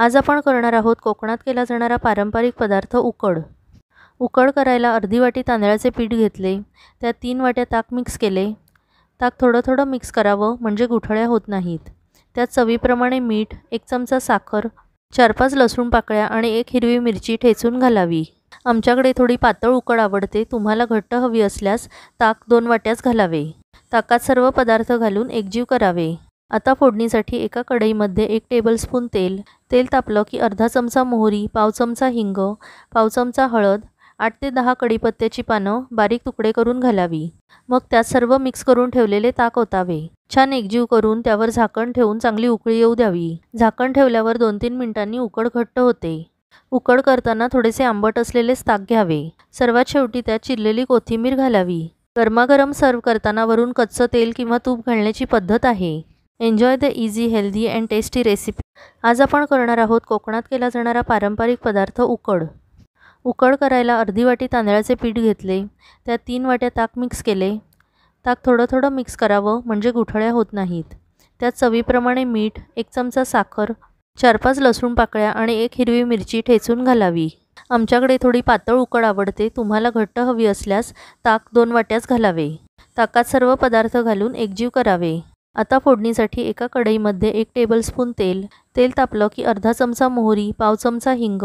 आज आपण करणार आहोत कोकणात केला जाणारा पारंपरिक पदार्थ उकड। उकड करायला अर्धी वाटी तांदळाचे पीठ घेतले, त्यात 3 वाट्या ताक मिक्स केले। ताक थोडं थोडं मिक्स करावं म्हणजे गुठळ्या होत नाहीत। त्यात चवीप्रमाणे मीठ, 1 चमचा साखर, 4-5 लसूण पाकळ्या आणि 1 हिरवी मिरची ठेचून घालावी। आमच्याकडे थोडी पातळ उकड आवडते, तुम्हाला घट्ट हवी असल्यास ताक 2 वाट्याच घालावे। ताकात सर्व पदार्थ घालून एकजीव करावे। आता फोडणीसाठी एका कढईमध्ये 1 टेबलस्पून तेल तापलं की अर्धा चमचा मोहरी, पाव चमचा हिंग, पाव चमचा हळद, 8 ते 10 कढीपत्त्याची पानं बारीक तुकडे करून घालावी। मग त्यात सर्व मिक्स करून ठेवलेले ताक ओतावे। छान एकजीव करून त्यावर झाकण ठेवून चांगली उकळी येऊ द्यावी। झाकण ठेवल्यावर 2-3 मिनिटांनी उकड घट्ट होते। उकड करताना थोडेसे आंबट असलेलेच ताक घ्यावे। सर्वात शेवटी त्यात चिरलेली कोथिंबीर घालावी। गरमागरम सर्व करताना वरून कच्चं तेल किंवा तूप घालण्याची पद्धत आहे। Enjoy the easy, healthy and tasty recipe. आज आपण करणार आहोत कोकणात केला जाणारा पारंपरिक पदार्थ उकड। उकड करायला अर्धी वाटी तांदळाचे पीठ घेतले, त्यात 3 वाट्या ताक मिक्स केले। ताक थोडं थोडं मिक्स करावं म्हणजे गुठळ्या होत नाहीत। त्यात चवीप्रमाणे मीठ, 1 चमचा साखर, 4-5 लसूण पाकळ्या आणि 1 हिरवी मिरची ठेचून घालावी। आमच्याकडे थोडी पातळ उकड आवडते, तुम्हाला घट्ट हवी असल्यास ताक 2 वाट्याच घालावे। ताकात सर्व पदार्थ घालून एकजीव करावे। आता फोडणीसाठी एका कढईमध्ये 1 टेबलस्पून तेल तापलं की अर्धा चमचा मोहरी, पाव चमचा हिंग,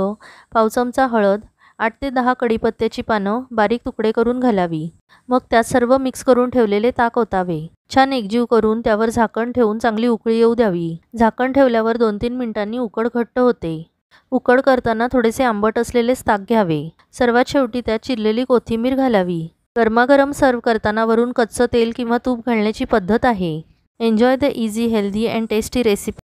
पाव चमचा हळद, 8 ते 10 कढीपत्त्याची पानं बारीक तुकडे करून घालावी। मग त्यात सर्व मिक्स करून ठेवलेले ताक ओतावे। छान एकजीव करून त्यावर झाकण ठेवून चांगली उकळी येऊ द्यावी। झाकण ठेवल्यावर 2-3 मिनिटांनी उकड घट्ट होते। उकड करताना थोडेसे आंबट असलेलेच ताक घ्यावे। सर्वात शेवटी त्यात चिरलेली कोथिंबीर घालावी। गरमागरम सर्व करताना वरून कच्चं तेल किंवा तूप घालण्याची पद्धत आहे। Enjoy the easy, healthy and tasty recipe.